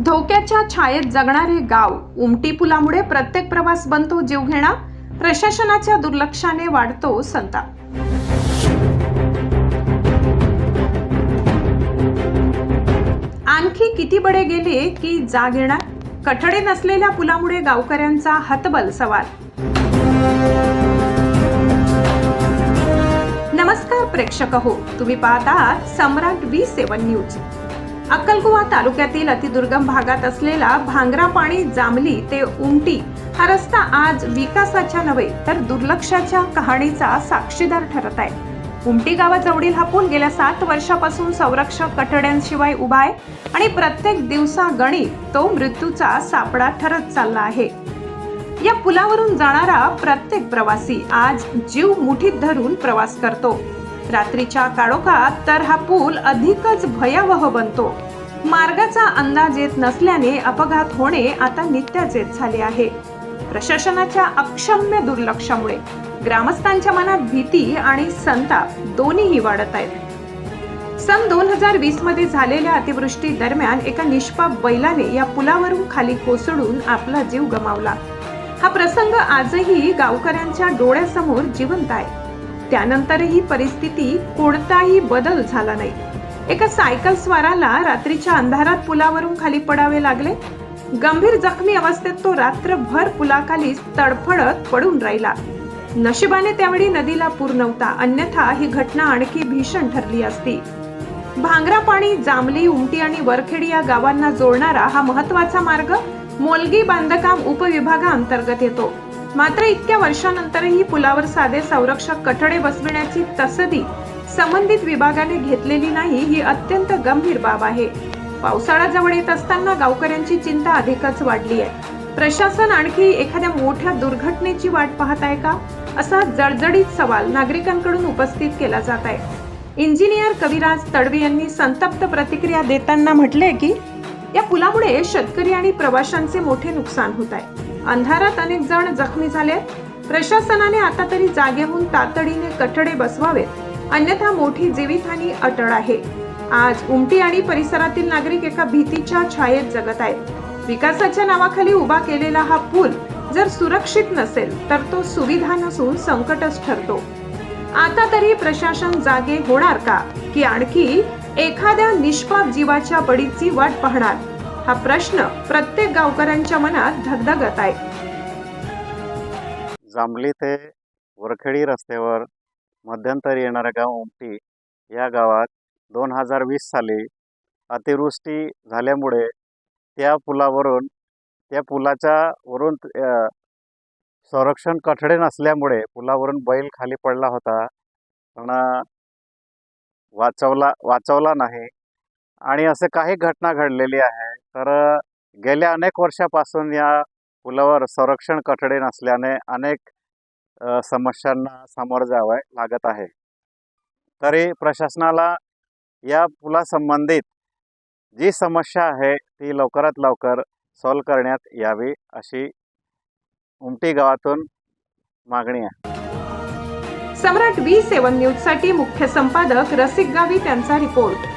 धोक्याच्या छायेत जगणारे गाव उमटी पुलामुळे प्रत्येक प्रवास बनतो जीवघेणा। प्रशासनाच्या दुर्लक्षाने वाढतो संताप। आणखी किती बडे गेले की जाग येणार? कठडे नसलेल्या पुलामुळे गावकऱ्यांचा हतबल सवाल। नमस्कार प्रेक्षक हो, तुम्ही पाहता सम्राट 27 न्यूज। अक्कलकुवा तालुक्यातील अतिदुर्गम भागात असलेला भांगरापाणी जामली ते उमटी हा रस्ता आज विकासाच्या नव्हे तर दुर्लक्षाच्या कहाणीचा साक्षीदार ठरत आहे। उमटी गावाजवळील हा पूल गेल्या 7 वर्षापासून संरक्षक कठड्यांशिवाय उभा आहे आणि प्रत्येक दिवसागणिक तो मृत्यूचा सापळा ठरत चालला आहे। या पुलावरून जाणारा प्रत्येक प्रवासी आज जीव मुठीत धरून प्रवास करतो। रात्रीच्या काळोखात तर हा पूल अधिकच भयावह बनतो। मार्गाचा अंदाज येत नसल्याने अपघात होणे आता नित्याचेच झाले आहे। प्रशासनाच्या अक्षम्य दुर्लक्षामुळे ग्रामस्थांच्या मनात भीती आणि संताप दोन्हीही वाढत आहेत। सन 2020 मध्ये झालेल्या अतिवृष्टी दरम्यान एका निष्पाप बैलाने या पुलावरून खाली कोसळून आपला जीव गमावला। हा प्रसंग आजही गावकऱ्यांच्या डोळ्यासमोर जिवंत आहे। त्यानंतरही परिस्थिती कोणताही बदल झाला नाही। एका सायकल स्वाराला रात्रीच्या अंधारात पुलावरून खाली पडावे लागले। गंभीर जखमी अवस्थेत तो रात्रभर पुलाखाली तडफडत पडून राहिला। नशिबाने त्यावेळी नदीला पूर नव्हता, अन्यथा ही घटना आणखी भीषण ठरली असती। भांगरापाणी, जामली, उमटी आणि वरखेडी या गावांना जोडणारा हा महत्त्वाचा मार्ग मोलगी बांधकाम उपविभागाअंतर्गत येतो। मात्र इतक्या वर्षानंतरही पुलावर साधे संरक्षक कठडे बसविण्याची तसदी संबंधित विभागाने घेतलेली नाही, ही अत्यंत गंभीर बाब आहे। पावसाळा जवळ येत असताना गावकऱ्यांची चिंता अधिकच वाढली आहे। प्रशासन आणखी एखाद्या मोठ्या दुर्घटनेची वाट पाहत आहे का, असा जळजळीत सवाल नागरिकांकडून उपस्थित केला जात आहे। इंजिनियर कविराज तडवी यांनी संतप्त प्रतिक्रिया देताना म्हटले की या पुलामुळे शेतकरी आणि प्रवाशांचे मोठे नुकसान होत आहे। अंधारात अनेक जण जखमी झाले। प्रशासनाने आता तरी जागे होऊन तातडीने कठडे बसवावेत, अन्यथा मोठी जीवितहानी अटळ आहे। आज उमटी आणि परिसरातील नागरिक एका भीतीच्या छायेत जगत आहेत। विकासाच्या नावाखाली उभा केलेला हा पूल जर सुरक्षित नसेल तर तो सुविधा नसून संकटच ठरतो। आता तरी प्रशासन जागे होणार का, की आणखी एखाद्या निष्पाप जीवाच्या बळीची वाट पाहणार? हा प्रश्न प्रत्येक गावकऱ्यांच्या मनात धगधगत आहे। जांभली ते वरखेडी रस्त्यावर मध्यंतरी येणाऱ्या गाव उमटी या गावात 2020 साली अतिवृष्टी झाल्यामुळे त्या पुलाच्या वरून संरक्षण कठडे नसल्यामुळे पुलावरून बैल खाली पडला होता, पण वाचवला नाही आणि असे काही घटना घडलेली आहे। तर गेल्या अनेक वर्षापासून या पुलावर संरक्षण कठडे नसल्याने अनेक समस्यांना सामोरं जावे लागत आहे। तरी प्रशासनाला या पुलासंबंधित जी समस्या आहे ती लवकरात लवकर सॉल्व करण्यात यावी अशी उमटी गावातून मागणी आहे। सम्राट 27 न्यूज साठी मुख्य संपादक रसिक गावी त्यांचा रिपोर्ट।